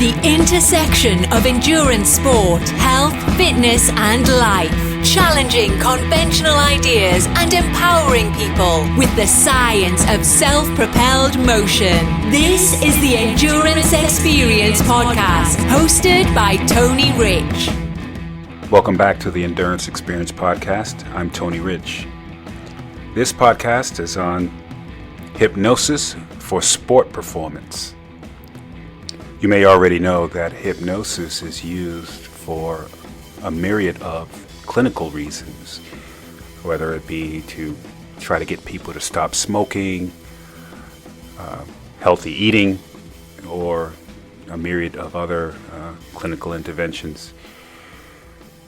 The intersection of endurance sport, health, fitness, and life. Challenging conventional ideas and empowering people with the science of self-propelled motion. This is the Endurance Experience Podcast, hosted by Tony Rich. Welcome back to the Endurance Experience Podcast. I'm Tony Rich. This podcast is on hypnosis for sport performance. You may already know that hypnosis is used for a myriad of clinical reasons, whether it be to try to get people to stop smoking, healthy eating, or a myriad of other clinical interventions.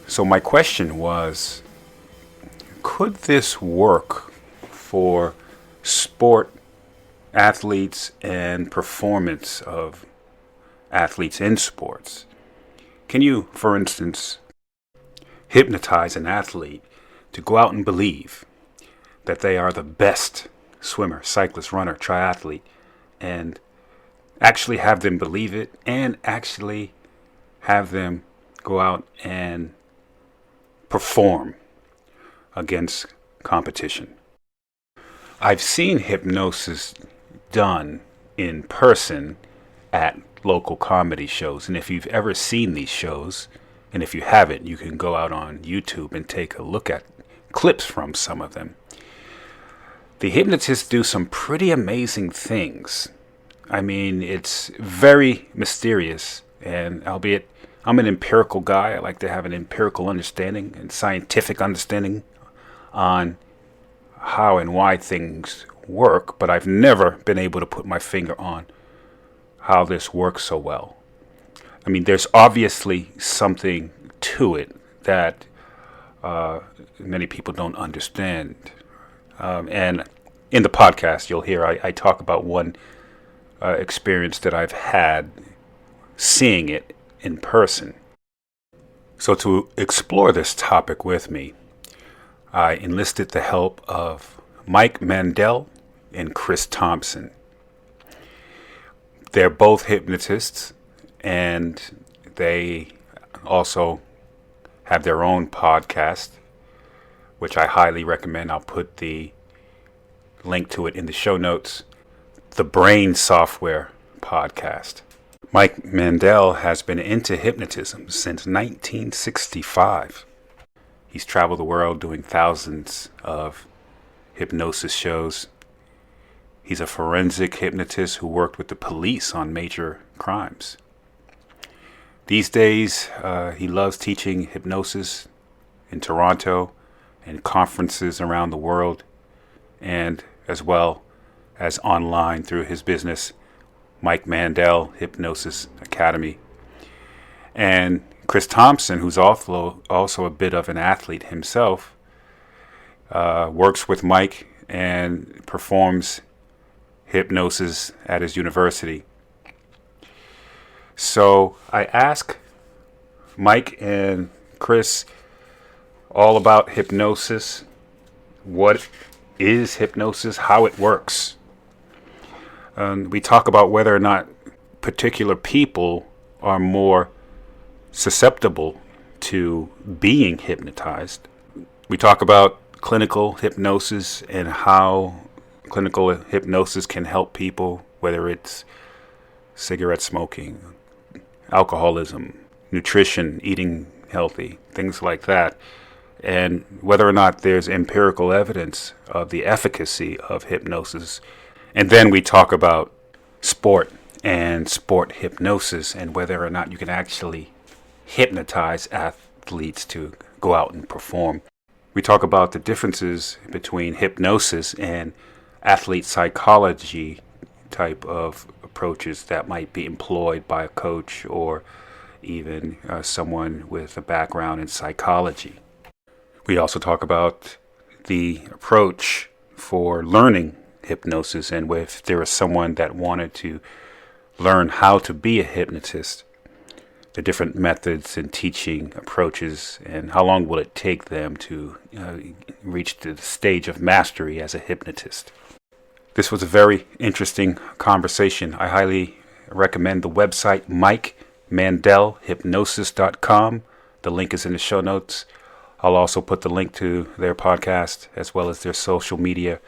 So my question was, could this work for sport athletes and performance of athletes in sports? Can you, for instance, hypnotize an athlete to go out and believe that they are the best swimmer, cyclist, runner, triathlete, and actually have them believe it and actually have them go out and perform against competition? I've seen hypnosis done in person at local comedy shows, and if you've ever seen these shows, and if you haven't, you can go out on YouTube and take a look at clips from some of them. The hypnotists do some pretty amazing things. I mean, it's very mysterious, and albeit I'm an empirical guy, I like to have an empirical understanding and scientific understanding on how and why things work, but I've never been able to put my finger on how this works so well. I mean, there's obviously something to it that many people don't understand. And in the podcast, you'll hear I talk about one experience that I've had seeing it in person. So to explore this topic with me, I enlisted the help of Mike Mandel and Chris Thompson. They're both hypnotists, and they also have their own podcast, which I highly recommend. I'll put the link to it in the show notes. The Brain Software Podcast. Mike Mandel has been into hypnotism since 1965. He's traveled the world doing thousands of hypnosis shows. He's a forensic hypnotist who worked with the police on major crimes. These days, he loves teaching hypnosis in Toronto and conferences around the world, and as well as online through his business, Mike Mandel Hypnosis Academy. And Chris Thompson, who's also a bit of an athlete himself, works with Mike and performs hypnosis at his university. So I asked Mike and Chris all about hypnosis, what is hypnosis, how it works. We talk about whether or not particular people are more susceptible to being hypnotized. We talk about clinical hypnosis and how clinical hypnosis can help people, whether it's cigarette smoking, alcoholism, nutrition, eating healthy, things like that, and whether or not there's empirical evidence of the efficacy of hypnosis. And then we talk about sport and sport hypnosis and whether or not you can actually hypnotize athletes to go out and perform. We talk about the differences between hypnosis and athlete psychology type of approaches that might be employed by a coach or even someone with a background in psychology. We also talk about the approach for learning hypnosis, and if there is someone that wanted to learn how to be a hypnotist, the different methods and teaching approaches, and how long will it take them to reach the stage of mastery as a hypnotist. This was a very interesting conversation. I highly recommend the website MikeMandelHypnosis.com. The link is in the show notes. I'll also put the link to their podcast as well as their social media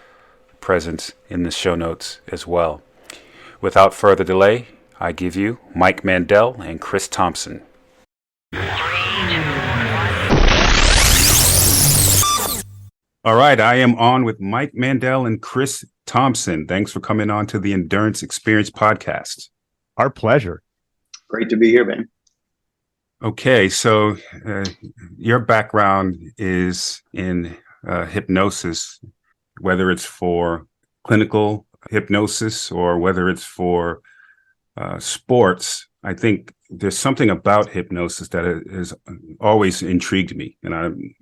presence in the show notes as well. Without further delay, I give you Mike Mandel and Chris Thompson. All right, I am on with Mike Mandel and Chris Thompson. Thanks for coming on to the Endurance Experience podcast. Our pleasure. Great to be here, man. Okay, so your background is in hypnosis, whether it's for clinical hypnosis or whether it's for sports. I think there's something about hypnosis that has always intrigued me, and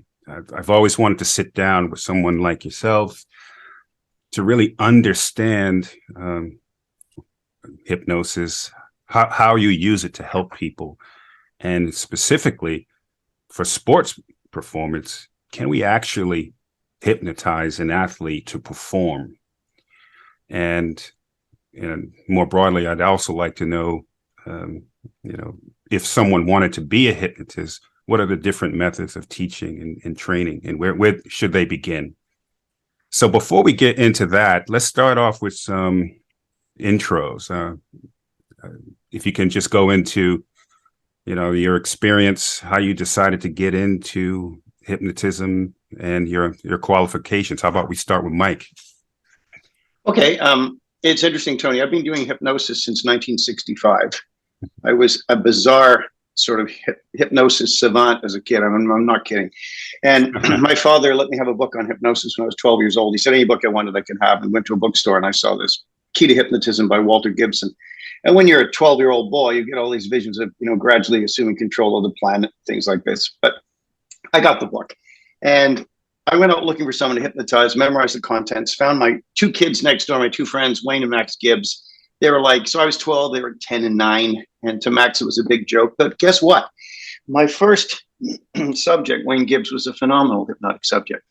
I've always wanted to sit down with someone like yourself to really understand hypnosis, how you use it to help people, and specifically for sports performance, can we actually hypnotize an athlete to perform? And more broadly, I'd also like to know, if someone wanted to be a hypnotist, what are the different methods of teaching and training, and where should they begin? So before we get into that, let's start off with some intros. If you can just go into, your experience, how you decided to get into hypnotism and your qualifications. How about we start with Mike? Okay. It's interesting, Tony. I've been doing hypnosis since 1965. I was a bizarre sort of hypnosis savant as a kid. I'm not kidding. And my father let me have a book on hypnosis when I was 12 years old. He said, any book I wanted, I could have. And went to a bookstore and I saw this Key to Hypnotism by Walter Gibson. And when you're a 12-year-old boy, you get all these visions of, gradually assuming control of the planet, things like this. But I got the book and I went out looking for someone to hypnotize, memorized the contents, found my two kids next door, my two friends, Wayne and Max Gibbs. They were so I was 12, they were 10 and 9. And to Max, it was a big joke. But guess what? My first subject, Wayne Gibbs, was a phenomenal hypnotic subject.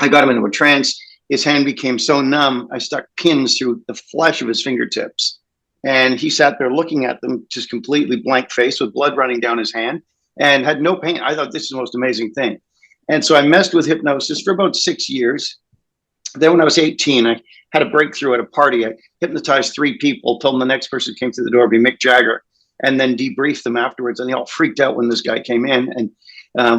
I got him into a trance. His hand became so numb, I stuck pins through the flesh of his fingertips. And he sat there looking at them, just completely blank face with blood running down his hand and had no pain. I thought this is the most amazing thing. And so I messed with hypnosis for about 6 years. Then when I was 18, I had a breakthrough at a party. I hypnotized 3 people, told them the next person who came through the door would be Mick Jagger, and then debriefed them afterwards. And they all freaked out when this guy came in and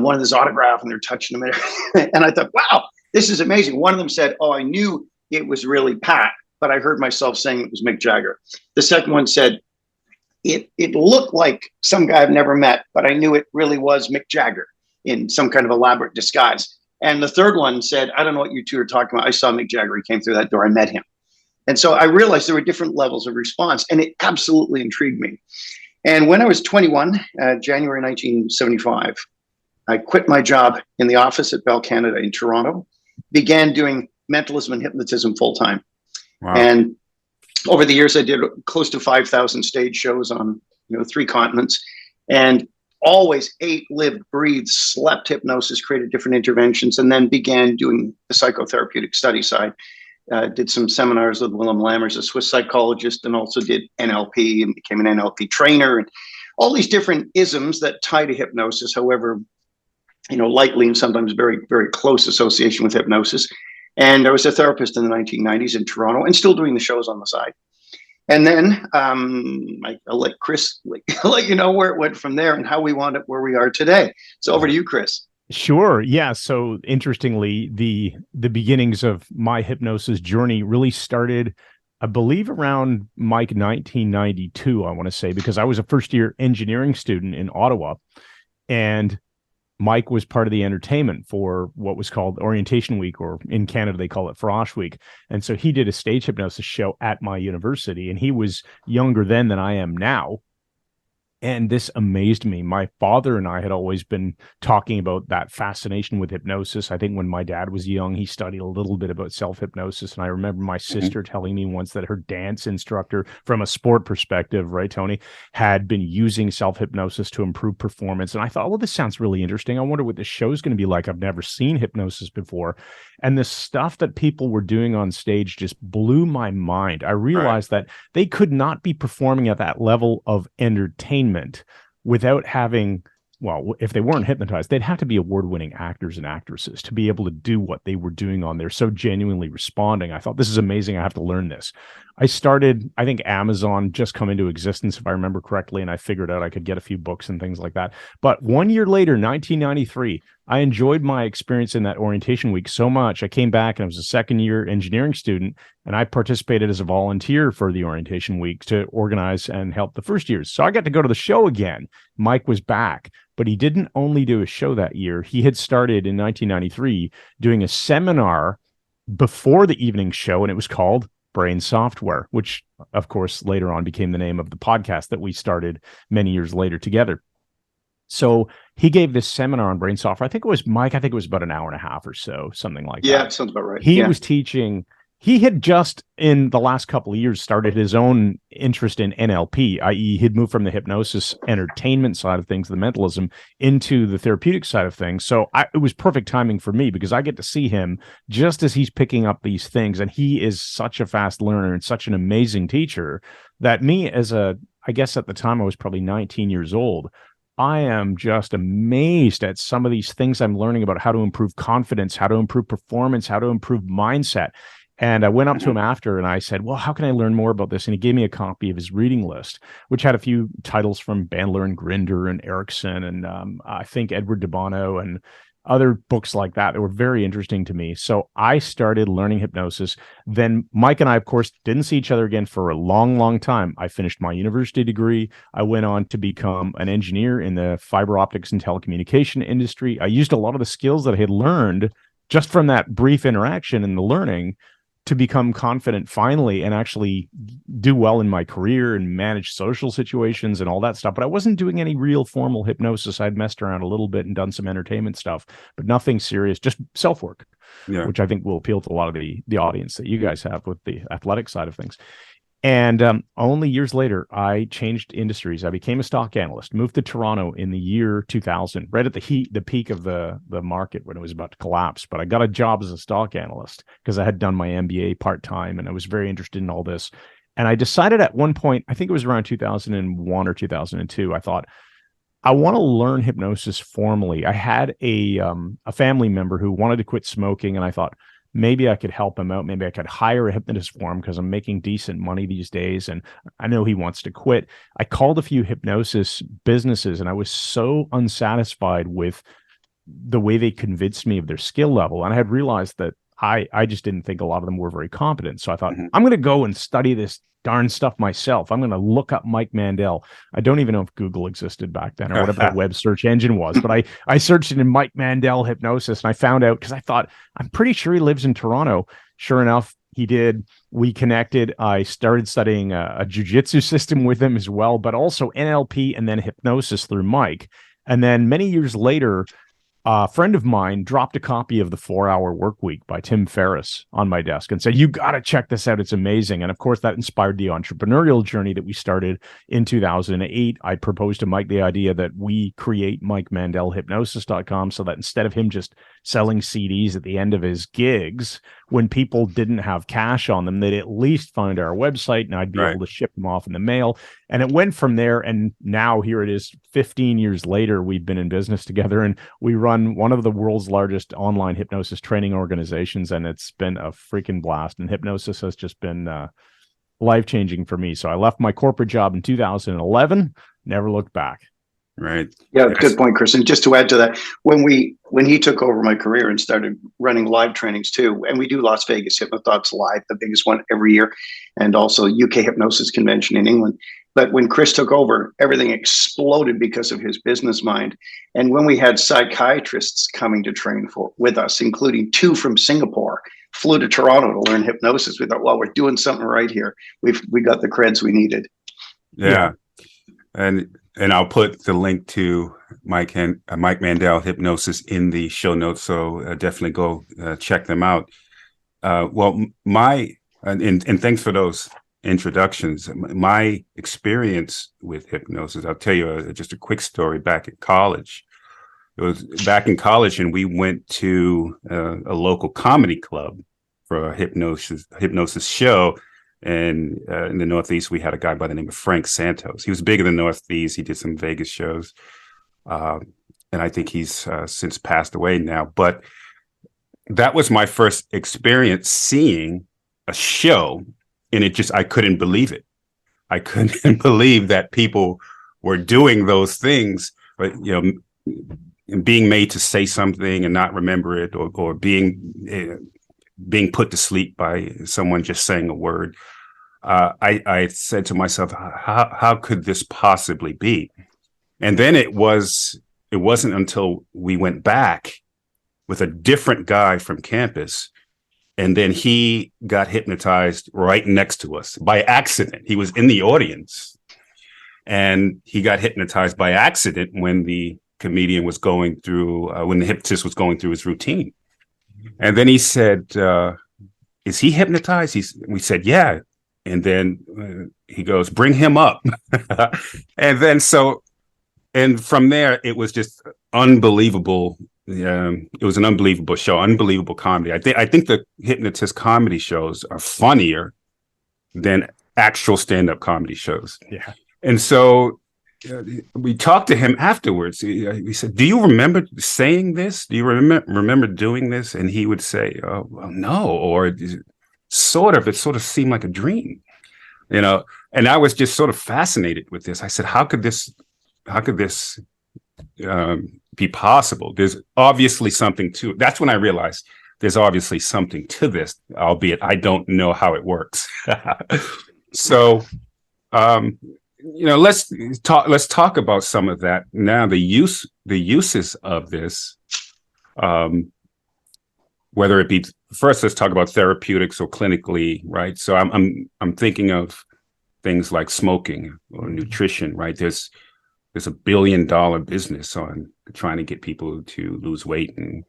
wanted his autograph, and they're touching him. And I thought, wow, this is amazing. One of them said, I knew it was really Pat, but I heard myself saying it was Mick Jagger. The second one said, it looked like some guy I've never met, but I knew it really was Mick Jagger in some kind of elaborate disguise. And the third one said, I don't know what you two are talking about. I saw Mick Jagger. He came through that door. I met him. And so I realized there were different levels of response, and it absolutely intrigued me. And when I was 21, January 1975, I quit my job in the office at Bell Canada in Toronto, began doing mentalism and hypnotism full time. Wow. And over the years, I did close to 5,000 stage shows on 3 continents, and always ate, lived, breathed, slept hypnosis, created different interventions, and then began doing the psychotherapeutic study side. Did some seminars with Willem Lammers, a Swiss psychologist, and also did NLP and became an NLP trainer, and all these different isms that tie to hypnosis, however, lightly and sometimes very, very close association with hypnosis. And I was a therapist in the 1990s in Toronto and still doing the shows on the side. And then I'll let Chris let you know where it went from there and how we wound up where we are today. So over to you, Chris. Sure. Yeah. So interestingly, the beginnings of my hypnosis journey really started, I believe, around Mike 1992, I want to say, because I was a first-year engineering student in Ottawa, and Mike was part of the entertainment for what was called Orientation Week, or in Canada, they call it Frosh Week. And so he did a stage hypnosis show at my university, and he was younger then than I am now. And this amazed me. My father and I had always been talking about that fascination with hypnosis. I think when my dad was young, he studied a little bit about self-hypnosis. And I remember my sister telling me once that her dance instructor, from a sport perspective, right, Tony, had been using self-hypnosis to improve performance. And I thought, well, this sounds really interesting. I wonder what this show is going to be like. I've never seen hypnosis before. And the stuff that people were doing on stage just blew my mind. I realized that they could not be performing at that level of entertainment without having, well, if they weren't hypnotized, they'd have to be award-winning actors and actresses to be able to do what they were doing on there, so genuinely responding. I thought, this is amazing. I have to learn this. I think Amazon just come into existence, if I remember correctly, and I figured out I could get a few books and things like that. But 1 year later, 1993, I enjoyed my experience in that orientation week so much. I came back and I was a second-year engineering student, and I participated as a volunteer for the orientation week to organize and help the first years. So I got to go to the show again. Mike was back, but he didn't only do a show that year. He had started in 1993 doing a seminar before the evening show, and it was called Brain Software, which of course later on became the name of the podcast that we started many years later together. So he gave this seminar on brain software. I think it was Mike. I think it was about an hour and a half or so, something like that. Yeah, sounds about right. He was teaching. He had just in the last couple of years started his own interest in NLP, i.e., he'd moved from the hypnosis entertainment side of things, the mentalism, into the therapeutic side of things. So it was perfect timing for me because I get to see him just as he's picking up these things. And he is such a fast learner and such an amazing teacher that me I guess at the time I was probably 19 years old. I am just amazed at some of these things I'm learning about how to improve confidence, how to improve performance, how to improve mindset. And I went up to him after and I said, well, how can I learn more about this? And he gave me a copy of his reading list, which had a few titles from Bandler and Grinder and Erickson and I think Edward de Bono and other books like that were very interesting to me. So I started learning hypnosis. Then Mike and I, of course, didn't see each other again for a long, long time. I finished my university degree. I went on to become an engineer in the fiber optics and telecommunication industry. I used a lot of the skills that I had learned just from that brief interaction and the learning to become confident finally and actually do well in my career and manage social situations and all that stuff. But I wasn't doing any real formal hypnosis. I'd messed around a little bit and done some entertainment stuff, but nothing serious, just self-work, which I think will appeal to a lot of the audience that you guys have with the athletic side of things. And only years later, I changed industries. I became a stock analyst, moved to Toronto in the year 2000, right at the peak of the market when it was about to collapse. But I got a job as a stock analyst because I had done my MBA part-time and I was very interested in all this. And I decided at one point, I think it was around 2001 or 2002, I thought, I want to learn hypnosis formally. I had a family member who wanted to quit smoking, and I thought, maybe I could help him out. Maybe I could hire a hypnotist for him because I'm making decent money these days. And I know he wants to quit. I called a few hypnosis businesses and I was so unsatisfied with the way they convinced me of their skill level. And I had realized that I just didn't think a lot of them were very competent. So I thought, I'm going to go and study this darn stuff myself. I'm going to look up Mike Mandel. I don't even know if Google existed back then or whatever the web search engine was, but I searched it in Mike Mandel Hypnosis and I found out because I thought, I'm pretty sure he lives in Toronto. Sure enough, he did. We connected. I started studying a jiu-jitsu system with him as well, but also NLP and then hypnosis through Mike. And then many years later, a friend of mine dropped a copy of The 4-Hour Workweek by Tim Ferriss on my desk and said, you got to check this out. It's amazing. And of course, that inspired the entrepreneurial journey that we started in 2008. I proposed to Mike the idea that we create MikeMandelHypnosis.com so that instead of him just selling CDs at the end of his gigs, when people didn't have cash on them, they'd at least find our website and I'd be able to ship them off in the mail. And it went from there. And now here it is 15 years later, we've been in business together and we run one of the world's largest online hypnosis training organizations. And it's been a freaking blast. And hypnosis has just been life-changing for me. So I left my corporate job in 2011, never looked back. Right. Yeah, good point, Chris. And just to add to that, when he took over my career and started running live trainings too, and we do Las Vegas Hypnothoughts Live, the biggest one every year, and also UK Hypnosis Convention in England. But when Chris took over, everything exploded because of his business mind. And when we had psychiatrists coming to train with us, including 2 from Singapore, flew to Toronto to learn hypnosis, we thought, well, we're doing something right here. We got the creds we needed. Yeah. And I'll put the link to Mike Mandel Hypnosis in the show notes. So definitely go check them out. And thanks for those introductions. My experience with hypnosis, I'll tell you just a quick story back in college. It was back in college and we went to a local comedy club for a hypnosis show. And in the Northeast, we had a guy by the name of Frank Santos. He was big in the Northeast. He did some Vegas shows. And I think he's since passed away now. But that was my first experience seeing a show, and I couldn't believe it. I couldn't believe that people were doing those things, but, being made to say something and not remember it, or being put to sleep by someone just saying a word. I said to myself, how could this possibly be? And then it wasn't until we went back with a different guy from campus, and then he got hypnotized right next to us by accident. He was in the audience, and he got hypnotized by accident when the comedian was going through, when the hypnotist was going through his routine. And then he said, is he hypnotized? We said, yeah. And then he goes, bring him up. And from there, it was just unbelievable. It was an unbelievable show, unbelievable comedy. I think the hypnotist comedy shows are funnier than actual stand-up comedy shows. Yeah. And so we talked to him afterwards. We said, do you remember saying this? Do you remember doing this? And he would say, oh, well, no, or it sort of seemed like a dream, and I was just sort of fascinated with this. I said, how could this be possible? There's obviously something to it. That's when I realized there's obviously something to this, albeit I don't know how it works. So, let's talk about some of that now. The uses of this, whether it be, first, let's talk about therapeutics or clinically, right? So I'm thinking of things like smoking or nutrition, right? There's a $1 billion business on trying to get people to lose weight and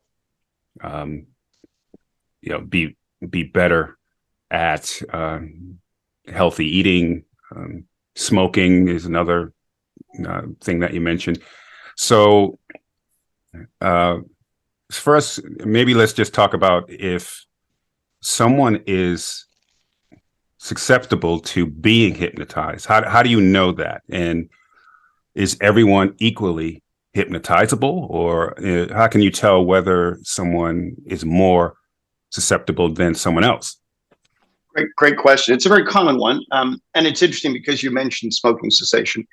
be better at healthy eating. Smoking is another thing that you mentioned. So first, maybe let's just talk about if someone is susceptible to being hypnotized. How do you know that? And is everyone equally hypnotizable, or how can you tell whether someone is more susceptible than someone else? Great question. It's a very common one. And it's interesting because you mentioned smoking cessation.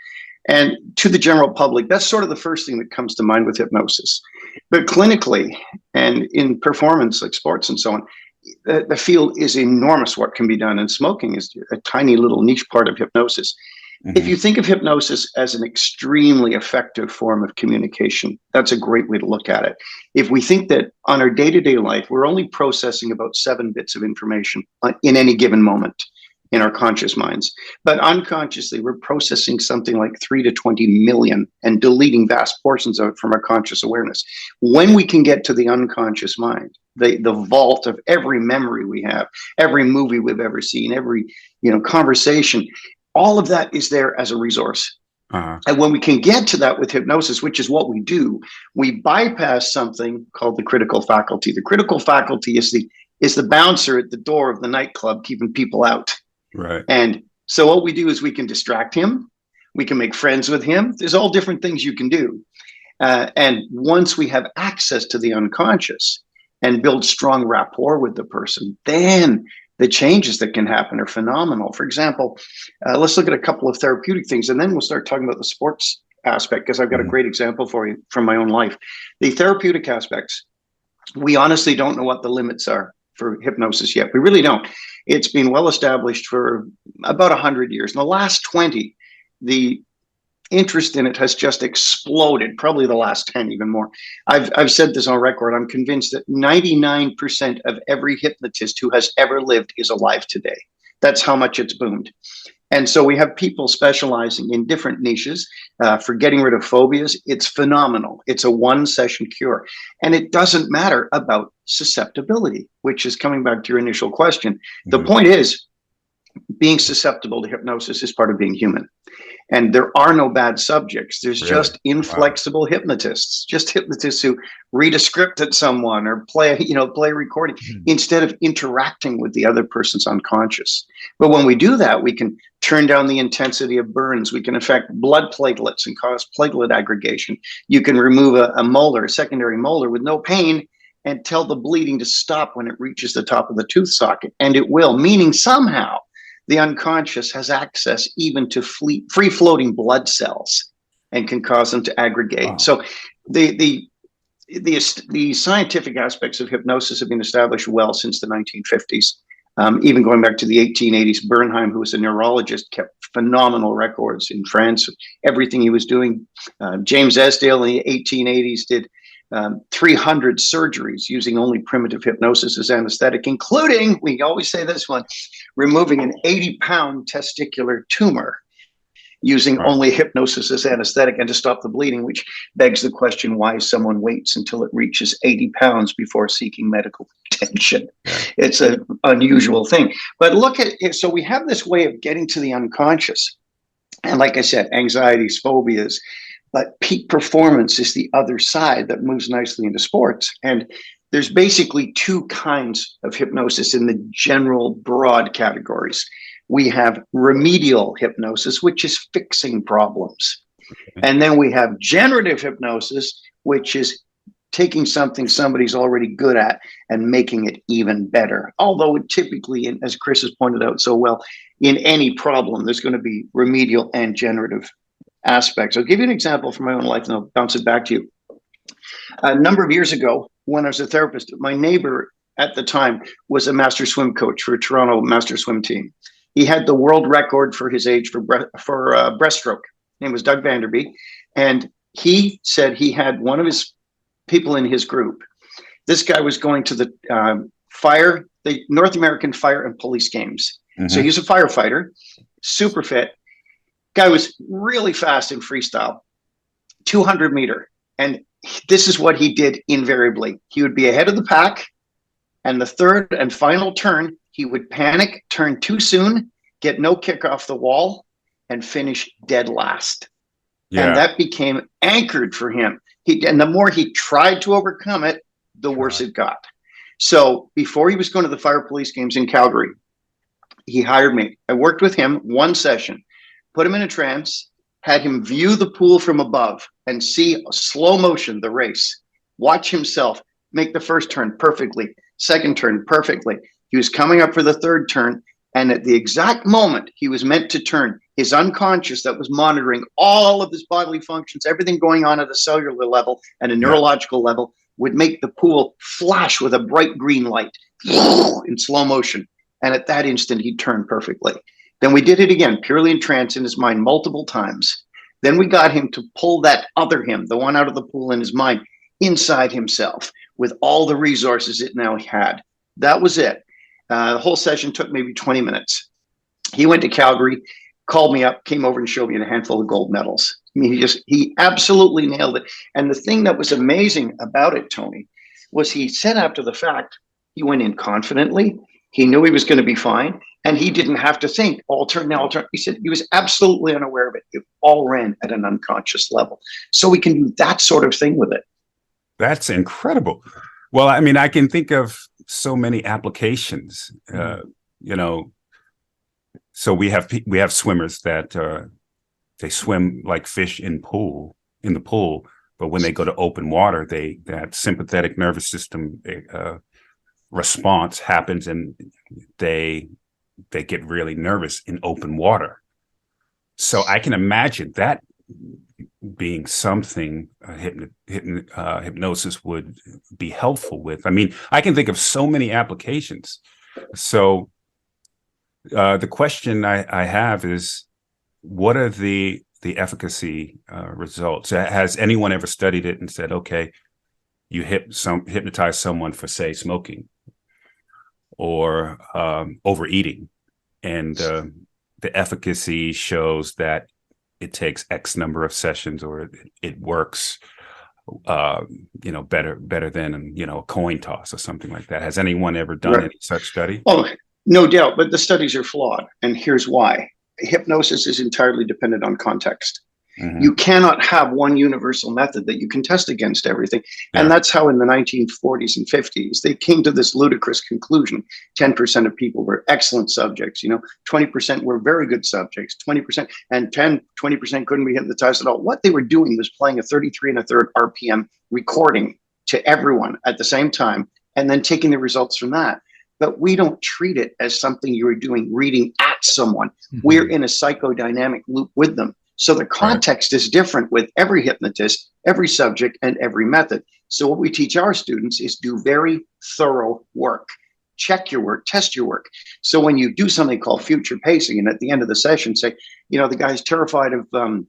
And to the general public, that's sort of the first thing that comes to mind with hypnosis. But clinically and in performance like sports and so on, the field is enormous what can be done. And smoking is a tiny little niche part of hypnosis. Mm-hmm. If you think of hypnosis as an extremely effective form of communication, that's a great way to look at it. If we think that on our day-to-day life, we're only processing about 7 bits of information in any given moment in our conscious minds, but unconsciously, we're processing something like 3 to 20 million and deleting vast portions of it from our conscious awareness. When we can get to the unconscious mind, the vault of every memory we have, every movie we've ever seen, every conversation, all of that is there as a resource. Uh-huh. And when we can get to that with hypnosis, which is what we do, we bypass something called the critical faculty. The critical faculty is the bouncer at the door of the nightclub keeping people out. Right. And so what we do is we can distract him. We can make friends with him. There's all different things you can do. And once we have access to the unconscious and build strong rapport with the person, then the changes that can happen are phenomenal. For example, let's look at a couple of therapeutic things, and then we'll start talking about the sports aspect, because I've got a great example for you from my own life. The therapeutic aspects, we honestly don't know what the limits are for hypnosis yet. We really don't. It's been well established for about 100 years. In the last 20, the interest in it has just exploded, probably the last 10 even more. I've said this on record. I'm convinced that 99% of every hypnotist who has ever lived is alive today. That's how much it's boomed. And so we have people specializing in different niches for getting rid of phobias. It's phenomenal. It's a 1-session cure. And it doesn't matter about susceptibility, which is coming back to your initial question. The point is, being susceptible to hypnosis is part of being human. And there are no bad subjects. There's Really? just inflexible hypnotists, just hypnotists who read a script at someone or play a recording instead of interacting with the other person's unconscious. But when we do that, we can turn down the intensity of burns. We can affect blood platelets and cause platelet aggregation. You can remove a molar, a secondary molar with no pain, and tell the bleeding to stop when it reaches the top of the tooth socket. And it will, meaning somehow the unconscious has access even to free-floating blood cells and can cause them to aggregate. Wow. So the scientific aspects of hypnosis have been established well since the 1950s. Even going back to the 1880s, Bernheim, who was a neurologist, kept phenomenal records in France, everything he was doing. James Esdale in the 1880s did 300 surgeries using only primitive hypnosis as anesthetic, including, we always say this one, removing an 80-pound testicular tumor using only hypnosis as anesthetic and to stop the bleeding, which begs the question why someone waits until it reaches 80 pounds before seeking medical attention. It's an unusual thing. But look at it. So we have this way of getting to the unconscious. And like I said, anxieties, phobias, but peak performance is the other side that moves nicely into sports. And there's basically two kinds of hypnosis in the general broad categories. We have remedial hypnosis, which is fixing problems. And then we have generative hypnosis, which is taking something somebody's already good at and making it even better. Although it typically, as Chris has pointed out so well, in any problem, there's going to be remedial and generative aspects. I'll give you an example from my own life and I'll bounce it back to you. A number of years ago, when I was a therapist, my neighbor at the time was a master swim coach for a Toronto master swim team. He had the world record for his age for breaststroke. His name was Doug Vanderbeek. And he said he had one of his people in his group. This guy was going to the North American Fire and Police Games. Mm-hmm. So he's a firefighter, super fit. Guy was really fast in freestyle, 200 meter. And this is what he did invariably. He would be ahead of the pack, and the third and final turn, he would panic, turn too soon, get no kick off the wall, and finish dead last. Yeah. And that became anchored for him. And the more he tried to overcome it, the worse it got. So before he was going to the Fire Police Games in Calgary, he hired me. I worked with him one session, put him in a trance, had him view the pool from above and see slow motion, the race, watch himself make the first turn perfectly, second turn perfectly. He was coming up for the third turn. And at the exact moment he was meant to turn, his unconscious that was monitoring all of his bodily functions, everything going on at a cellular level and a neurological level, would make the pool flash with a bright green light in slow motion. And at that instant, he'd turn perfectly. Then we did it again, purely in trance in his mind, multiple times. Then we got him to pull that other him, the one out of the pool in his mind, inside himself with all the resources it now had. That was it. The whole session took maybe 20 minutes. He went to Calgary, called me up, came over and showed me a handful of gold medals. I mean, he absolutely nailed it. And the thing that was amazing about it, Tony, was he said after the fact, he went in confidently. He knew he was going to be fine. And he didn't have to think, alter. He said he was absolutely unaware of it. It all ran at an unconscious level. So we can do that sort of thing with it. That's incredible. Well, I mean, I can think of so many applications, so we have swimmers that they swim like fish in the pool, but when they go to open water, that sympathetic nervous system response happens and they get really nervous in open water. So I can imagine that being something hypnosis would be helpful with. I mean, I can think of so many applications. So the question I have is, what are the efficacy results? Has anyone ever studied it and said, okay, you hypnotize someone for, say, smoking or overeating, and the efficacy shows that it takes X number of sessions, or it works, better than, a coin toss or something like that. Has anyone ever done any such study? Oh, no doubt, but the studies are flawed, and here's why. hypnosis is entirely dependent on context. Mm-hmm. You cannot have one universal method that you can test against everything. Yeah. And that's how in the 1940s and 50s, they came to this ludicrous conclusion. 10% of people were excellent subjects, 20% were very good subjects, 20%, and 20% couldn't be hypnotized at all. What they were doing was playing a 33 and a third RPM recording to everyone at the same time, and then taking the results from that. But we don't treat it as something you're doing, reading at someone. Mm-hmm. We're in a psychodynamic loop with them. So the context is different with every hypnotist, every subject, and every method. So what we teach our students is do very thorough work. Check your work, test your work. So when you do something called future pacing, and at the end of the session say, the guy's terrified of,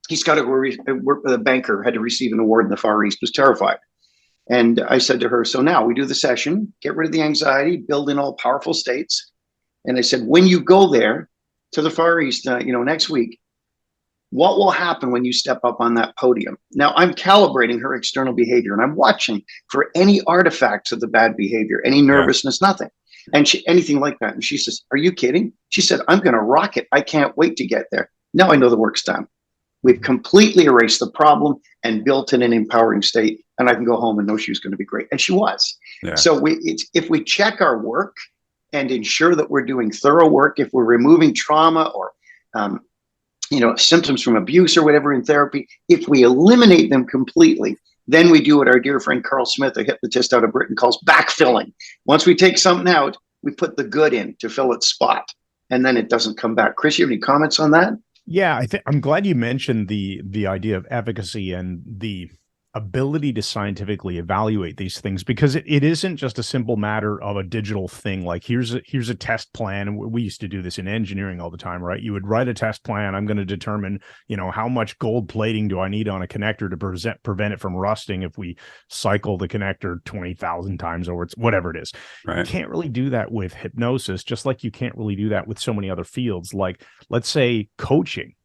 he's got to work with a banker, had to receive an award in the Far East, was terrified. And I said to her, so now we do the session, get rid of the anxiety, build in all powerful states. And I said, when you go there to the Far East, next week, what will happen when you step up on that podium? Now I'm calibrating her external behavior, and I'm watching for any artifacts of the bad behavior, any nervousness, nothing. And anything like that. And she says, are you kidding? She said, I'm going to rock it. I can't wait to get there. Now I know the work's done. We've completely erased the problem and built in an empowering state. And I can go home and know she was going to be great. And she was. Yeah. So if we check our work and ensure that we're doing thorough work, if we're removing trauma or, symptoms from abuse or whatever in therapy, if we eliminate them completely, then we do what our dear friend Carl Smith, a hypnotist out of Britain, calls backfilling. Once we take something out, we put the good in to fill its spot, and then it doesn't come back. Chris, you have any comments on that? Yeah, I'm glad you mentioned the idea of efficacy and the ability to scientifically evaluate these things, because it isn't just a simple matter of a digital thing. Like here's a test plan. And we used to do this in engineering all the time, right? You would write a test plan. I'm going to determine, how much gold plating do I need on a connector to prevent it from rusting if we cycle the connector 20,000 times over, whatever it is. Right. You can't really do that with hypnosis, just like you can't really do that with so many other fields. Like, let's say coaching.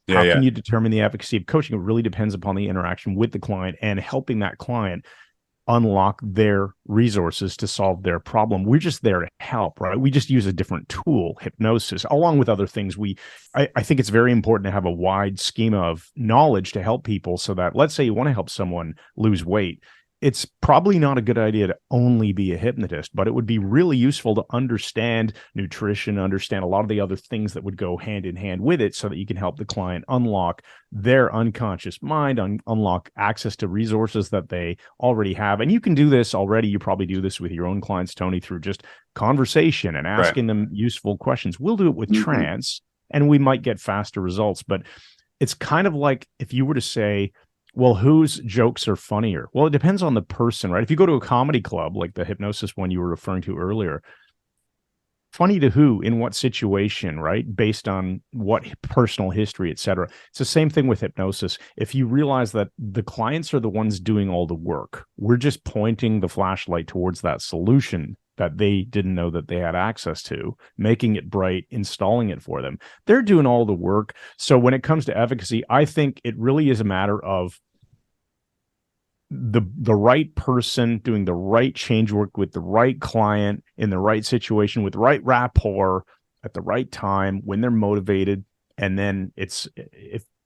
How can you determine the efficacy of coaching? It really depends upon the interaction with the client and helping that client unlock their resources to solve their problem. We're just there to help, right? We just use a different tool, hypnosis, along with other things. I think it's very important to have a wide schema of knowledge to help people, so that, let's say you want to help someone lose weight. It's probably not a good idea to only be a hypnotist, but it would be really useful to understand nutrition, understand a lot of the other things that would go hand in hand with it, so that you can help the client unlock their unconscious mind, unlock access to resources that they already have. And you can do this already. You probably do this with your own clients, Tony, through just conversation and asking them useful questions. We'll do it with trance, and we might get faster results. But it's kind of like if you were to say, well, whose jokes are funnier? Well, it depends on the person, right? If you go to a comedy club, like the hypnosis one you were referring to earlier, funny to who, in what situation, right? Based on what personal history, et cetera. It's the same thing with hypnosis. If you realize that the clients are the ones doing all the work, we're just pointing the flashlight towards that solution that they didn't know that they had access to, making it bright, installing it for them. They're doing all the work. So when it comes to efficacy, I think it really is a matter of the right person doing the right change work with the right client in the right situation with the right rapport at the right time when they're motivated. And then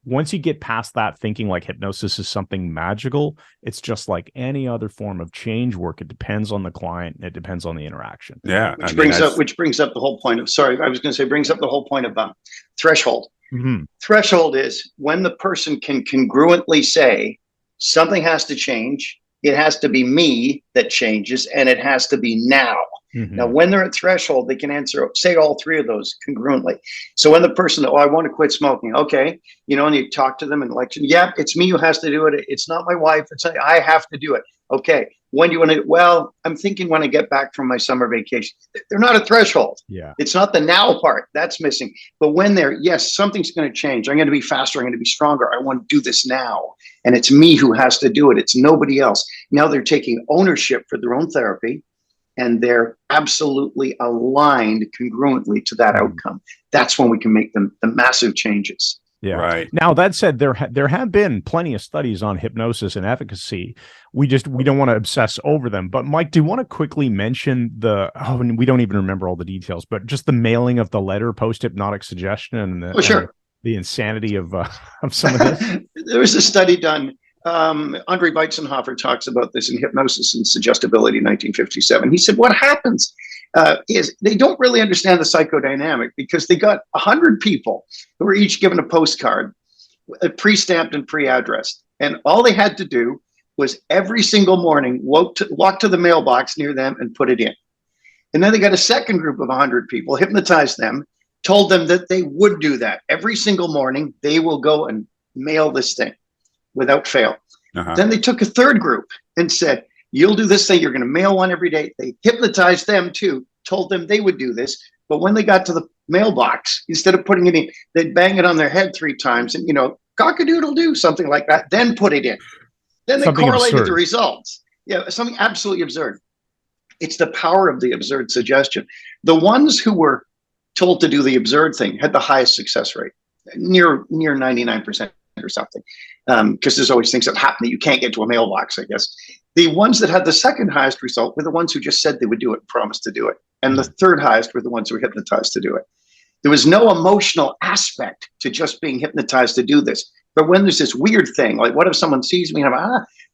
once you get past that thinking like hypnosis is something magical, it's just like any other form of change work. It depends on the client and it depends on the interaction. Yeah. Which brings up the whole point of, brings up the whole point of threshold. Mm-hmm. Threshold is when the person can congruently say, something has to change. It has to be me that changes, and it has to be now. Mm-hmm. Now, when they're at threshold, they can say all three of those congruently. So when the person, I want to quit smoking. Okay. And you talk to them and it's me who has to do it. It's not my wife. I have to do it. Okay. When do you want to? Well, I'm thinking when I get back from my summer vacation. They're not a threshold. Yeah. It's not the now part that's missing. But when yes, something's going to change. I'm going to be faster. I'm going to be stronger. I want to do this now. And it's me who has to do it. It's nobody else. Now they're taking ownership for their own therapy, and they're absolutely aligned congruently to that outcome. That's when we can make the massive changes. Yeah. Right. Now that said, there have been plenty of studies on hypnosis and efficacy. We don't want to obsess over them. But Mike, do you want to quickly mention and we don't even remember all the details, but just the mailing of the letter post hypnotic suggestion and Sure. the insanity of some of this? There was a study done. Andre Weitzenhofer talks about this in Hypnosis and Suggestibility, 1957. He said, what happens is they don't really understand the psychodynamic, because they got 100 people who were each given a postcard, pre-stamped and pre-addressed. And all they had to do was every single morning walk to the mailbox near them and put it in. And then they got a second group of 100 people, hypnotized them, told them that they would do that. Every single morning, they will go and mail this thing without fail. Uh-huh. Then they took a third group and said, you'll do this thing. You're going to mail one every day. They hypnotized them too, told them they would do this. But when they got to the mailbox, instead of putting it in, they'd bang it on their head 3 times and, cock-a-doodle-doo, something like that, then put it in. Then they Something correlated absurd. the results. Yeah, something absolutely absurd. It's the power of the absurd suggestion. The ones who were told to do the absurd thing had the highest success rate, near 99% or something, because there's always things that happen that you can't get to a mailbox, I guess. The ones that had the second highest result were the ones who just said they would do it and promised to do it. And the third highest were the ones who were hypnotized to do it. There was no emotional aspect to just being hypnotized to do this. But when there's this weird thing, like what if someone sees me and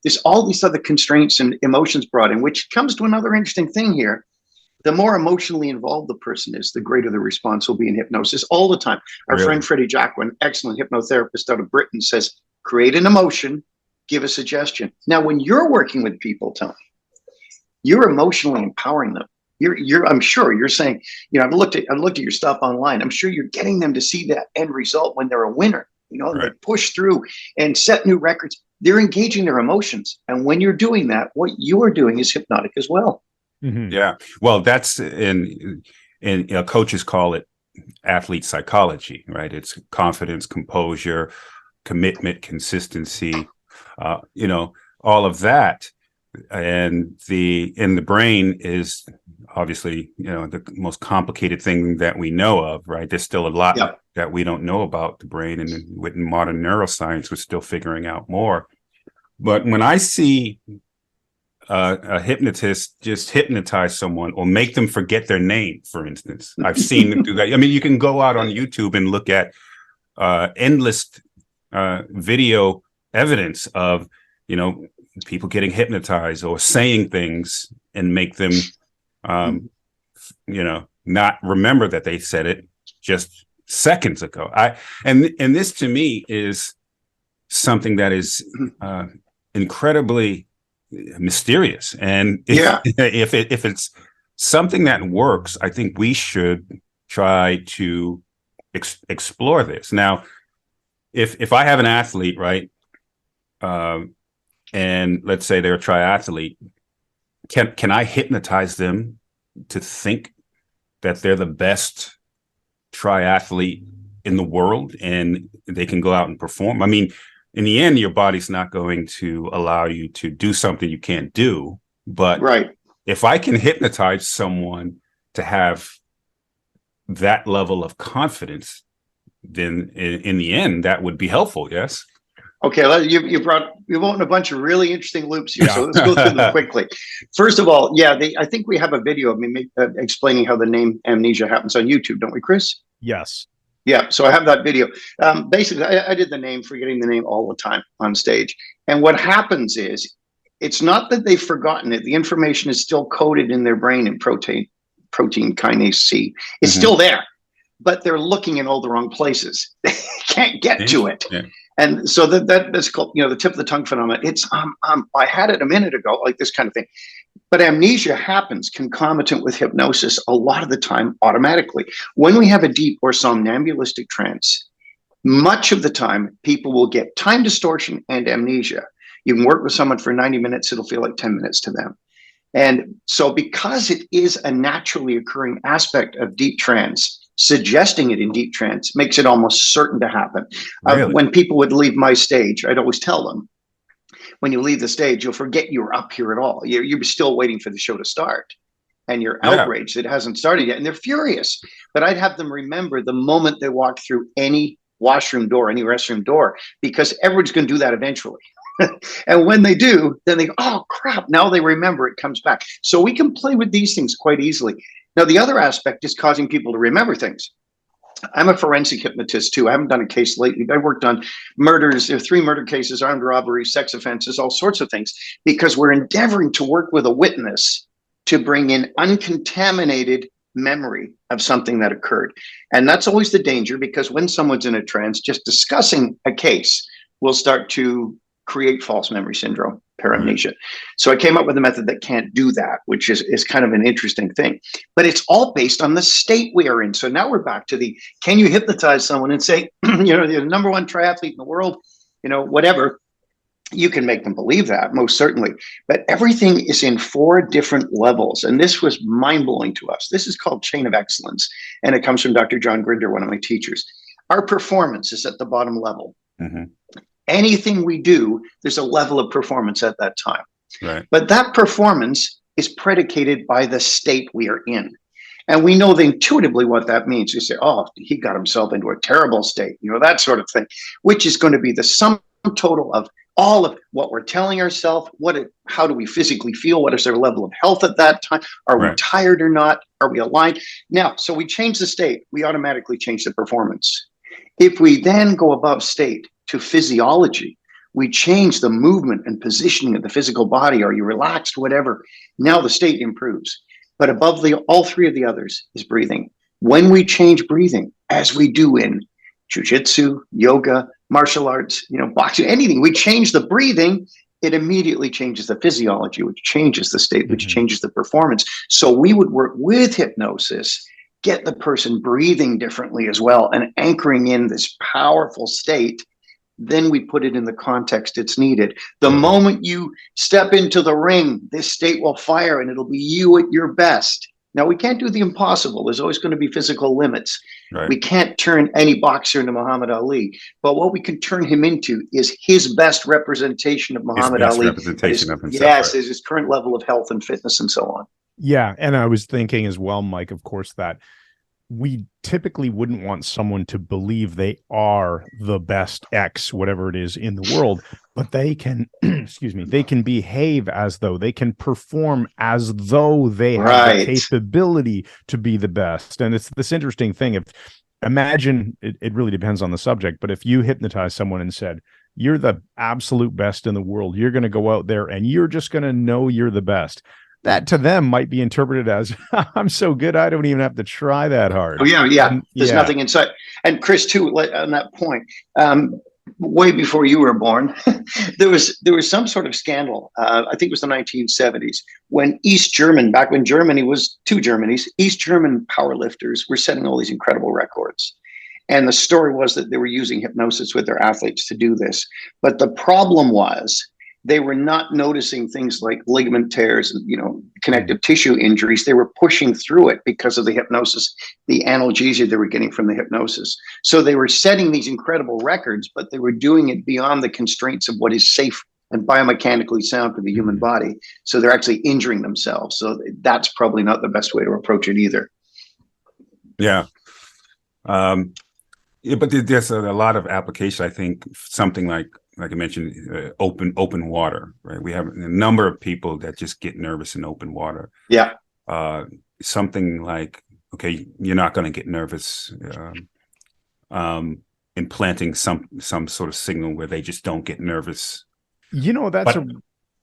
there's all these other constraints and emotions brought in, which comes to another interesting thing here. The more emotionally involved the person is, the greater the response will be in hypnosis all the time. Our Really? friend Freddie Jacquin, excellent hypnotherapist out of Britain, says, create an emotion, give a suggestion. Now, when you're working with people, Tony, you're emotionally empowering them. I'm sure you're saying, I've looked at your stuff online. I'm sure you're getting them to see that end result when they're a winner, and they push through and set new records. They're engaging their emotions. And when you're doing that, what you are doing is hypnotic as well. Mm-hmm. Yeah. Well, that's coaches call it athlete psychology, right? It's confidence, composure, commitment, consistency, all of that. And in the brain is obviously, the most complicated thing that we know of, right? There's still a lot that we don't know about the brain, and with modern neuroscience, we're still figuring out more. But when I see a hypnotist just hypnotize someone or make them forget their name, for instance, I've seen them do that. I mean, you can go out on YouTube and look at endless video evidence of, people getting hypnotized or saying things and make them, not remember that they said it just seconds ago. And this to me is something that is incredibly mysterious. And if it's something that works, I think we should try to explore this. Now, if I have an athlete, right, and let's say they're a triathlete, can I hypnotize them to think that they're the best triathlete in the world and they can go out and perform? I mean, in the end, your body's not going to allow you to do something you can't do. But if I can hypnotize someone to have that level of confidence, then in the end, that would be helpful. Yes. Okay, you've opened a bunch of really interesting loops here, so let's go through them quickly. First of all, I think we have a video of me explaining how the name amnesia happens on YouTube, don't we, Chris? Yes. Yeah, so I have that video. Basically, I did forgetting the name all the time on stage. And what happens is, it's not that they've forgotten it. The information is still coded in their brain in protein kinase C. It's still there, but they're looking in all the wrong places. They can't get to it. Yeah. And so that's called, the tip of the tongue phenomenon. It's I had it a minute ago, like this kind of thing. But amnesia happens concomitant with hypnosis a lot of the time automatically. When we have a deep or somnambulistic trance, much of the time people will get time distortion and amnesia. You can work with someone for 90 minutes, it'll feel like 10 minutes to them. And so because it is a naturally occurring aspect of deep trance, suggesting it in deep trance makes it almost certain to happen. Really? When people would leave my stage, I'd always tell them, when you leave the stage, you'll forget you were up here at all. You're still waiting for the show to start. And you're outraged it hasn't started yet. And they're furious. But I'd have them remember the moment they walked through any washroom door, any restroom door, because everyone's going to do that eventually. And when they do, then they go, oh crap, now they remember, it comes back. So we can play with these things quite easily. Now, the other aspect is causing people to remember things. I'm a forensic hypnotist too. I haven't done a case lately, but I worked on murders, 3 murder cases, armed robberies, sex offenses, all sorts of things, because we're endeavoring to work with a witness to bring in uncontaminated memory of something that occurred. And that's always the danger, because when someone's in a trance, just discussing a case will start to create false memory syndrome, paramnesia. So I came up with a method that can't do that, which is kind of an interesting thing. But it's all based on the state we are in. So now we're back to the, can you hypnotize someone and say, you're the number 1 triathlete in the world, whatever. You can make them believe that, most certainly. But everything is in 4 different levels. And this was mind-blowing to us. This is called Chain of Excellence. And it comes from Dr. John Grinder, one of my teachers. Our performance is at the bottom level. Mm-hmm. Anything we do, there's a level of performance at that time. Right. But that performance is predicated by the state we are in. And we know intuitively what that means. You say, oh, he got himself into a terrible state, that sort of thing, which is going to be the sum total of all of what we're telling ourselves, how do we physically feel, what is our level of health at that time, are we tired or not, are we aligned? Now, so we change the state, we automatically change the performance. If we then go above state to physiology, we change the movement and positioning of the physical body. Are you relaxed, whatever? Now the state improves. But above all 3 of the others is breathing. When we change breathing, as we do in jiu-jitsu, yoga, martial arts, boxing, anything, we change the breathing, it immediately changes the physiology, which changes the state, which changes the performance. So we would work with hypnosis, get the person breathing differently as well, and anchoring in this powerful state. Then we put it in the context it's needed. The moment you step into the ring, this state will fire and it'll be you at your best. Now, we can't do the impossible. There's always going to be physical limits. Right. We can't turn any boxer into Muhammad Ali. But what we can turn him into is his best representation of Muhammad Ali. Representation of himself. Yes, is his current level of health and fitness and so on. Yeah. And I was thinking as well, Mike, of course, that we typically wouldn't want someone to believe they are the best X, whatever it is in the world, but they can, they can behave as though, they can perform as though they have the capability to be the best. And it's this interesting thing. Imagine, it really depends on the subject, but if you hypnotize someone and said, you're the absolute best in the world, you're going to go out there and you're just going to know you're the best. That to them might be interpreted as, I'm so good, I don't even have to try that hard. Oh, yeah. There's nothing inside. And Chris, too, on that point, way before you were born, there was some sort of scandal. I think it was the 1970s, when back when Germany was 2 Germanys, East German powerlifters were setting all these incredible records. And the story was that they were using hypnosis with their athletes to do this. But the problem was, they were not noticing things like ligament tears and, connective tissue injuries. They were pushing through it because of the hypnosis, the analgesia they were getting from the hypnosis. So they were setting these incredible records, but they were doing it beyond the constraints of what is safe and biomechanically sound for the human body. So they're actually injuring themselves. So that's probably not the best way to approach it either. Yeah. But there's a lot of application. I think something like I mentioned, open water, right? We have a number of people that just get nervous in open water. Yeah. Something like, okay, you're not going to get nervous implanting some sort of signal where they just don't get nervous.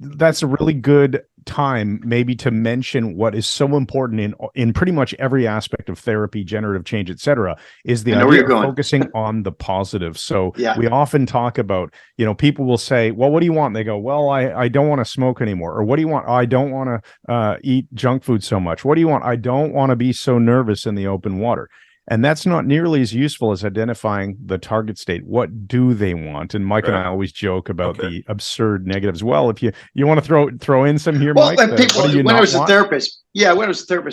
That's a really good time maybe to mention what is so important in pretty much every aspect of therapy, generative change, etc., is the idea of focusing on the positive. So we often talk about, people will say, well, what do you want? They go, well, I don't want to smoke anymore. Or what do you want? I don't want to eat junk food so much. What do you want? I don't want to be so nervous in the open water. And that's not nearly as useful as identifying the target state. What do they want? And Mike and I always joke about the absurd negatives. Well, if you want to throw in some here, Mike. When I was a therapist,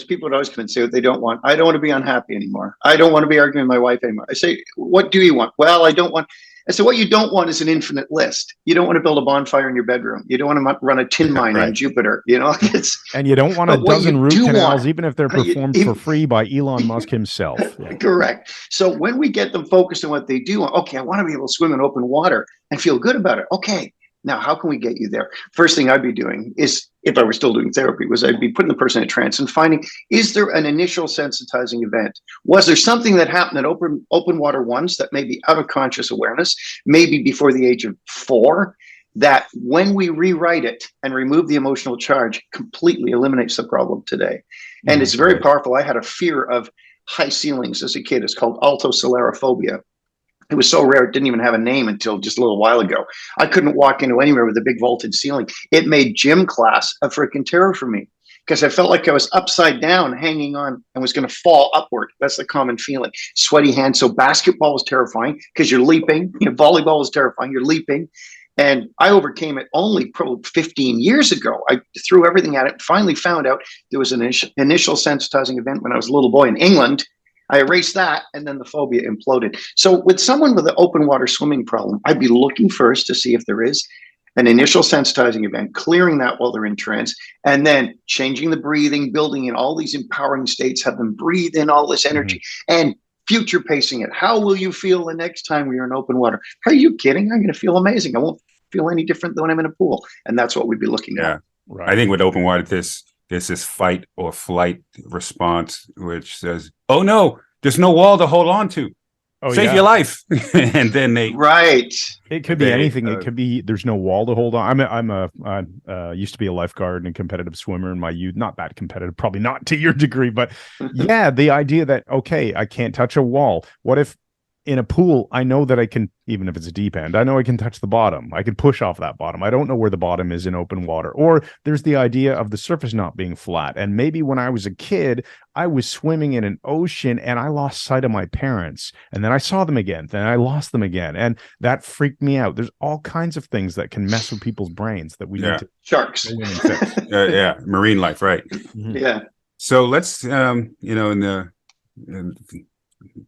people would always come and say what they don't want. I don't want to be unhappy anymore. I don't want to be arguing with my wife anymore. I say, what do you want? Well, I don't want. And so what you don't want is an infinite list. You don't want to build a bonfire in your bedroom. You don't want to run a tin mine on Jupiter. And you don't want a dozen root canals, even if they're performed for free by Elon Musk himself. Yeah. Correct. So when we get them focused on what they do, okay, I want to be able to swim in open water and feel good about it. Okay, now how can we get you there? First thing I'd be doing is, if I were still doing therapy, was I'd be putting the person in a trance and finding, is there an initial sensitizing event? Was there something that happened at open water once that may be out of conscious awareness, maybe before the age of 4, that when we rewrite it and remove the emotional charge, completely eliminates the problem today? And it's very powerful. I had a fear of high ceilings as a kid. It's called altoceleraphobia. It was so rare, it didn't even have a name until just a little while ago. I couldn't walk into anywhere with a big vaulted ceiling. It made gym class a freaking terror for me because I felt like I was upside down, hanging on, and was going to fall upward. That's the common feeling. Sweaty hands. So basketball was terrifying because you're leaping. Volleyball was terrifying. You're leaping. And I overcame it only probably 15 years ago. I threw everything at it and finally found out there was an initial sensitizing event when I was a little boy in England. I erased that, and then the phobia imploded. So with someone with an open water swimming problem, I'd be looking first to see if there is an initial sensitizing event, clearing that while they're in trance, and then changing the breathing, building in all these empowering states, have them breathe in all this energy, and future pacing it. How will you feel the next time we're in open water? Are you kidding? I'm going to feel amazing. I won't feel any different than when I'm in a pool. And that's what we'd be looking at. Right. I think with open water, this is fight or flight response, which says, oh no, there's no wall to hold on to. Save your life. And then it could be anything. It could be there's no wall to hold on. I used to be a lifeguard and a competitive swimmer in my youth. Not that competitive, probably not to your degree, but yeah, the idea that, okay, I can't touch a wall. What if in a pool, I know that I can, even if it's a deep end, I know I can touch the bottom. I can push off that bottom. I don't know where the bottom is in open water. Or there's the idea of the surface not being flat. And maybe when I was a kid, I was swimming in an ocean and I lost sight of my parents. And then I saw them again. Then I lost them again. And that freaked me out. There's all kinds of things that can mess with people's brains that we need to sharks. Marine life, right? Yeah. So let's in the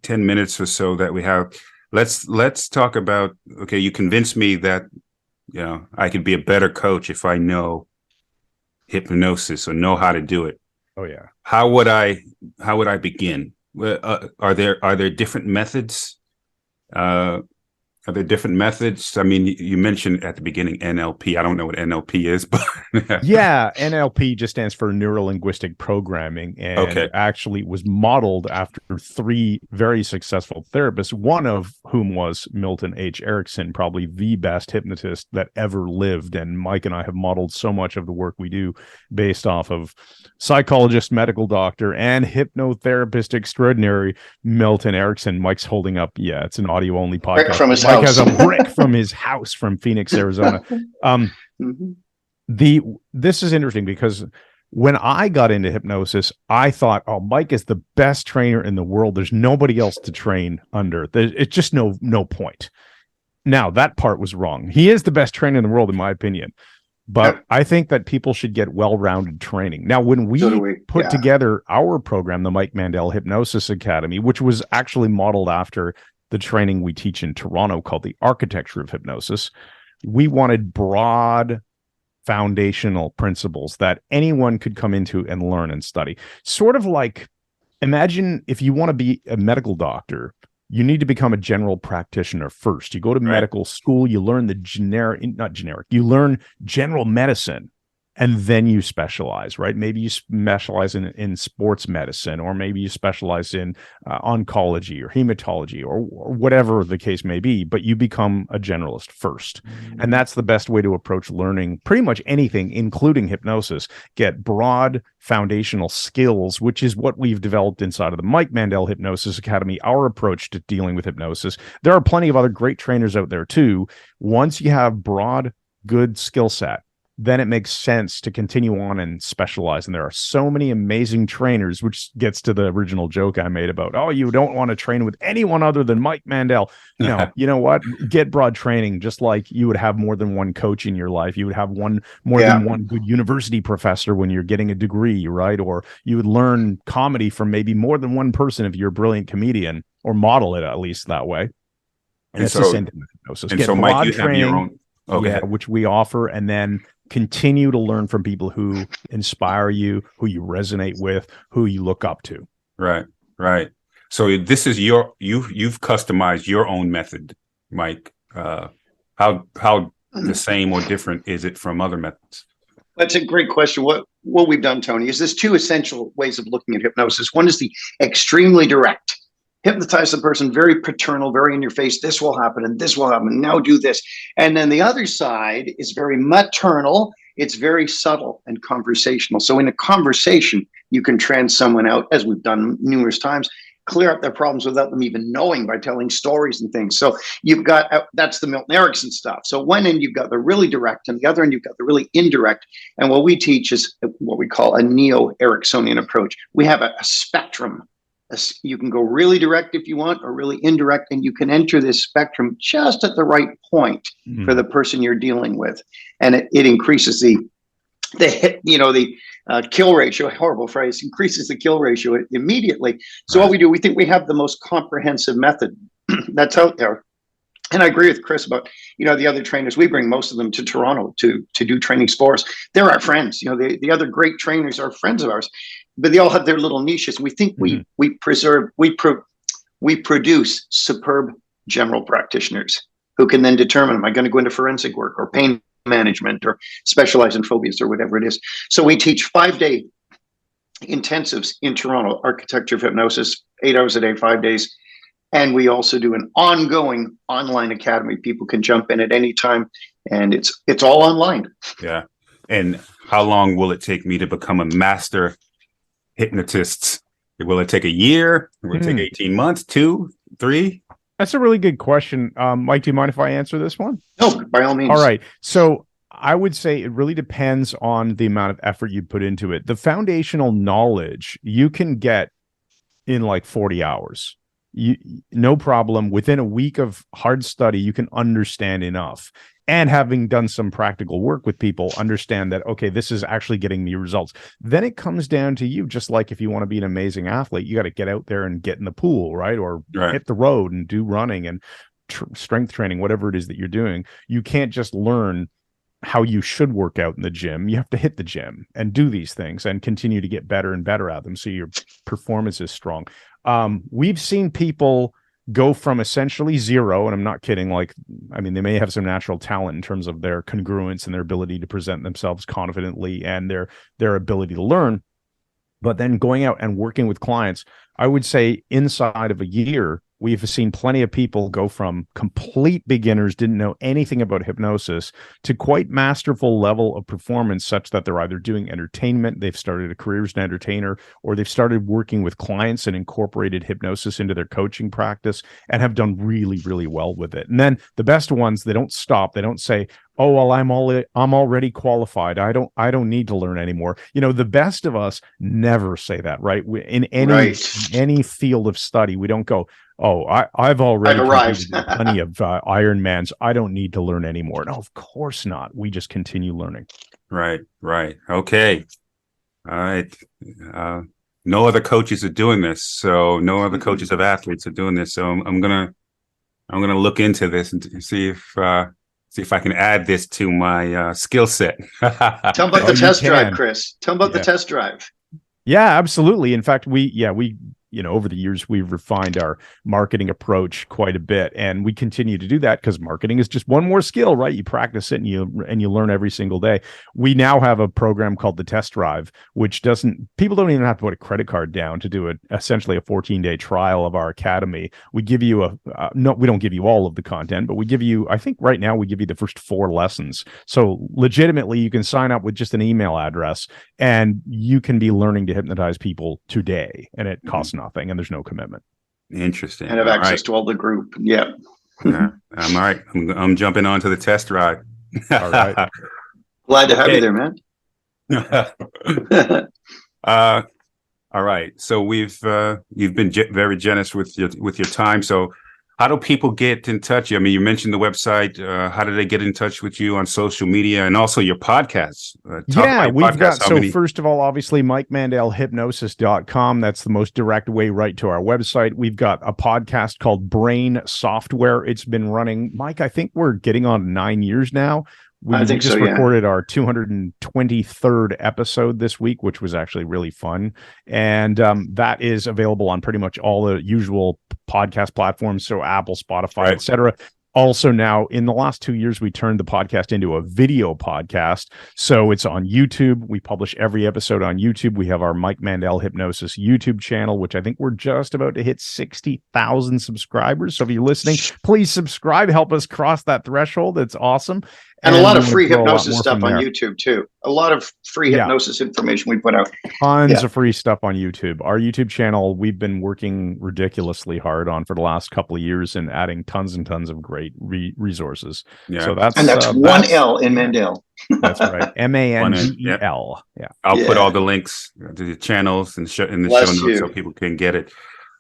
10 minutes or so that we have, let's talk about, okay, you convinced me that I could be a better coach if I know hypnosis or know how to do it. Oh yeah. How would I begin? Are there different methods? Are there different methods? I mean, you mentioned at the beginning NLP. I don't know what NLP is, but yeah, NLP just stands for neuro-linguistic programming, and actually was modeled after 3 very successful therapists, one of whom was Milton H. Erickson, probably the best hypnotist that ever lived. And Mike and I have modeled so much of the work we do based off of psychologist, medical doctor, and hypnotherapist extraordinary Milton Erickson. Mike's holding up, it's an audio-only podcast. From his Mike has a brick from his house from Phoenix, Arizona. This is interesting because when I got into hypnosis, I thought, Mike is the best trainer in the world. There's nobody else to train under. It's just no point. Now, that part was wrong. He is the best trainer in the world, in my opinion. But I think that people should get well-rounded training. Now, when we put together our program, the Mike Mandel Hypnosis Academy, which was actually modeled after the training we teach in Toronto called the Architecture of Hypnosis, we wanted broad foundational principles that anyone could come into and learn and study. Sort of like, imagine if you want to be a medical doctor, you need to become a general practitioner first. You go to medical school, you learn you learn general medicine, and then you specialize, right? Maybe you specialize in sports medicine, or maybe you specialize in oncology or hematology or whatever the case may be, but you become a generalist first. And that's the best way to approach learning pretty much anything, including hypnosis. Get broad foundational skills, which is what we've developed inside of the Mike Mandel Hypnosis Academy, our approach to dealing with hypnosis. There are plenty of other great trainers out there too. Once you have broad, good skill set, then it makes sense to continue on and specialize. And there are so many amazing trainers, which gets to the original joke I made about, you don't want to train with anyone other than Mike Mandel. No, you know what? Get broad training, just like you would have more than one coach in your life. You would have more than one good university professor when you're getting a degree, right? Or you would learn comedy from maybe more than one person if you're a brilliant comedian, or model it at least that way. And it's the same thing with hypnosis. And Get so, broad Mike, you training, have your own. Okay. which we offer, and then continue to learn from people who inspire you, who you resonate with, who you look up to. Right. Right. So this is you've customized your own method, Mike. How the same or different is it from other methods? That's a great question. What we've done, Tony, is there's two essential ways of looking at hypnosis. One is the extremely direct. Hypnotize the person, very paternal, very in your face. This will happen and this will happen. Now do this. And then the other side is very maternal. It's very subtle and conversational. So in a conversation, you can trans someone out, as we've done numerous times, clear up their problems without them even knowing by telling stories and things. So you've got, that's the Milton Erickson stuff. So one end, you've got the really direct, and the other end, you've got the really indirect. And what we teach is what we call a neo-Ericksonian approach. We have a spectrum. You can go really direct if you want, or really indirect, and you can enter this spectrum just at the right point for the person you're dealing with, and it increases the kill ratio. Horrible phrase. Increases the kill ratio immediately. So what we do, we think we have the most comprehensive method that's out there. And I agree with Chris about, the other trainers. We bring most of them to Toronto to do trainings for us. They're our friends. The other great trainers are friends of ours, but they all have their little niches. We think we produce superb general practitioners who can then determine, am I going to go into forensic work or pain management or specialize in phobias or whatever it is. So we teach 5-day intensives in Toronto, architecture of hypnosis, 8 hours a day, 5 days. And we also do an ongoing online academy. People can jump in at any time, and it's all online. Yeah. And how long will it take me to become a master hypnotist? Will it take a year? Will it take 18 months, 2, 3? That's a really good question. Mike, do you mind if I answer this one? No, by all means. All right. So I would say it really depends on the amount of effort you put into it. The foundational knowledge you can get in like 40 hours. No problem. Within a week of hard study, you can understand enough. And having done some practical work with people, understand that, okay, this is actually getting me results. Then it comes down to you, just like if you want to be an amazing athlete, you got to get out there and get in the pool, right? Or hit the road and do running and strength training, whatever it is that you're doing. You can't just learn how you should work out in the gym. You have to hit the gym and do these things and continue to get better and better at them so your performance is strong. We've seen people go from essentially zero, and I'm not kidding, they may have some natural talent in terms of their congruence and their ability to present themselves confidently and their ability to learn, but then going out and working with clients, I would say inside of a year, we've seen plenty of people go from complete beginners, didn't know anything about hypnosis, to quite masterful level of performance, such that they're either doing entertainment, they've started a career as an entertainer, or they've started working with clients and incorporated hypnosis into their coaching practice and have done really, really well with it. And then the best ones, they don't stop. They don't say, oh, well, I'm already qualified. I don't need to learn anymore. The best of us never say that, right? In any field of study, we don't go, oh, I've already arrived plenty of Ironmans. I don't need to learn anymore. No, of course not. We just continue learning. Right. Okay. All right. No other coaches are doing this. So no other coaches of athletes are doing this. So I'm gonna look into this and see if I can add this to my skill set. Tell them about the test drive, Chris. Tell them about the test drive. Yeah, absolutely. In fact, we over the years, we've refined our marketing approach quite a bit, and we continue to do that because marketing is just one more skill, right? You practice it and you learn every single day. We now have a program called the Test Drive, which people don't even have to put a credit card down to do essentially a 14-day trial of our academy. We give you we don't give you all of the content, but we give you, I think right now we give you the first 4 lessons. So legitimately, you can sign up with just an email address and you can be learning to hypnotize people today, and it costs nothing and there's no commitment. Interesting. And have access to all the group. Yeah. I'm all right. I'm jumping onto the test drive. All right. Glad to have you there, man. All right. So you've been very generous with your time. So How do people get in touch? I mean, you mentioned the website. How do they get in touch with you on social media and also your podcasts? We've got, first of all, obviously, MikeMandelHypnosis.com. That's the most direct way right to our website. We've got a podcast called Brain Software. It's been running, Mike, I think we're getting on 9 years now. We just recorded our 223rd episode this week, which was actually really fun. And that is available on pretty much all the usual podcast platforms, so Apple, Spotify, etc. Also now, in the last 2 years, we turned the podcast into a video podcast. So it's on YouTube. We publish every episode on YouTube. We have our Mike Mandel Hypnosis YouTube channel, which I think we're just about to hit 60,000 subscribers. So if you're listening, please subscribe. Help us cross that threshold. It's awesome. And a lot of free hypnosis stuff on YouTube, too. A lot of free hypnosis information we put out. Tons of free stuff on YouTube. Our YouTube channel, we've been working ridiculously hard on for the last couple of years and adding tons and tons of great resources. Yeah. So that's one L in Mandel. That's right. Mandel. Yeah. I'll put all the links to the channels in the show notes so people can get it.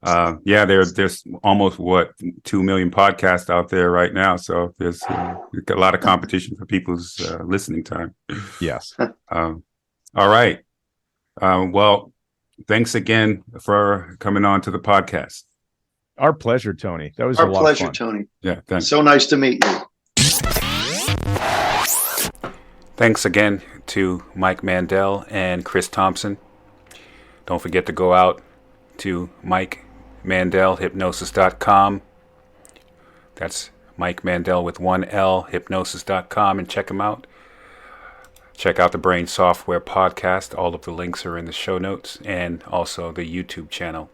There's almost 2 million podcasts out there right now, so there's a lot of competition for people's listening time. Yes. All right. Well, thanks again for coming on to the podcast. Our pleasure, Tony. That was a lot of fun. Our pleasure, Tony. Yeah, thanks. So nice to meet you. Thanks again to Mike Mandel and Chris Thompson. Don't forget to go out to MikeMandelHypnosis.com. That's Mike Mandel with one L, hypnosis.com, and check him out. Check out the Brain Software podcast. All of the links are in the show notes, and also the YouTube channel.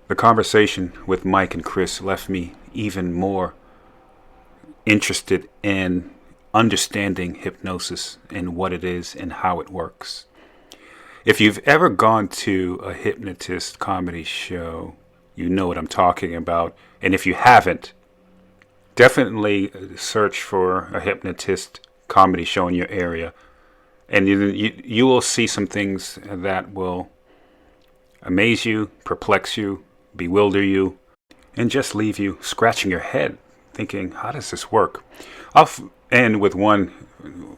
The conversation with Mike and Chris left me even more interested in understanding hypnosis and what it is and how it works. If you've ever gone to a hypnotist comedy show, you know what I'm talking about. And if you haven't, definitely search for a hypnotist comedy show in your area. And you will see some things that will amaze you, perplex you, bewilder you, and just leave you scratching your head, thinking, how does this work? I'll end with one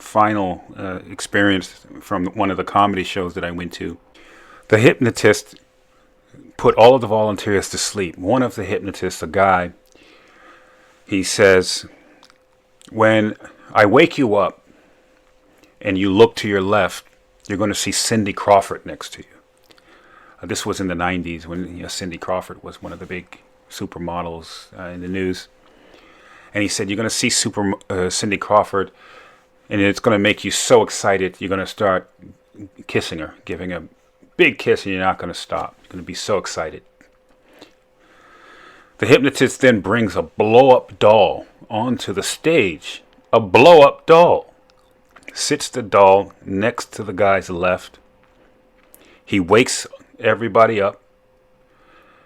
final experience from one of the comedy shows that I went to. The hypnotist put all of the volunteers to sleep. One of the hypnotists, a guy, he says, when I wake you up and you look to your left, you're going to see Cindy Crawford next to you. This was in the 90s when Cindy Crawford was one of the big supermodels in the news. And he said, you're going to see Cindy Crawford, and it's going to make you so excited, you're going to start kissing her, giving a big kiss, and you're not going to stop. You're going to be so excited. The hypnotist then brings a blow-up doll onto the stage. A blow-up doll. Sits the doll next to the guy's left. He wakes everybody up.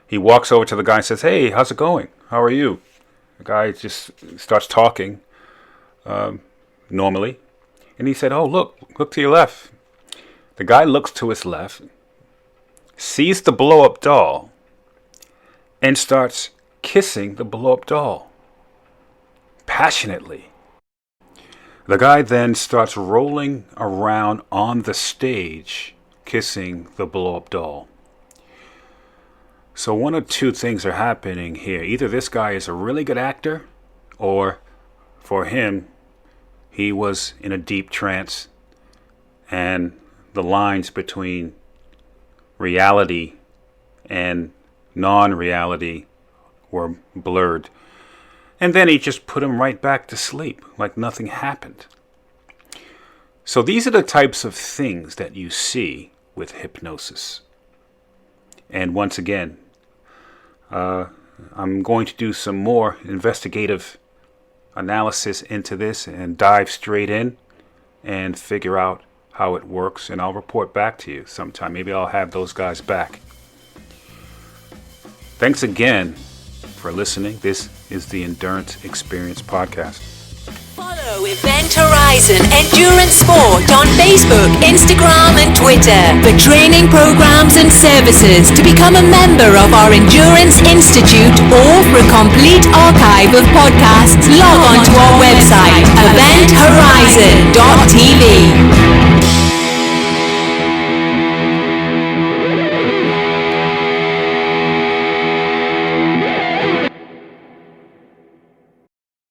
He walks over to the guy and says, hey, how's it going? How are you? The guy just starts talking normally. And he said, oh, look to your left. The guy looks to his left, sees the blow-up doll, and starts kissing the blow-up doll passionately. The guy then starts rolling around on the stage, kissing the blow-up doll. So one of two things are happening here. Either this guy is a really good actor, or for him, he was in a deep trance, and the lines between reality and non-reality were blurred. And then he just put him right back to sleep, like nothing happened. So these are the types of things that you see with hypnosis. And once again, I'm going to do some more investigative analysis into this and dive straight in and figure out how it works. And I'll report back to you sometime. Maybe I'll have those guys back. Thanks again for listening. This is the Endurance Experience Podcast. Follow Event Horizon Endurance Sport on Facebook, Instagram and Twitter for training programs and services. To become a member of our Endurance Institute or for a complete archive of podcasts, log on to our website, eventhorizon.tv.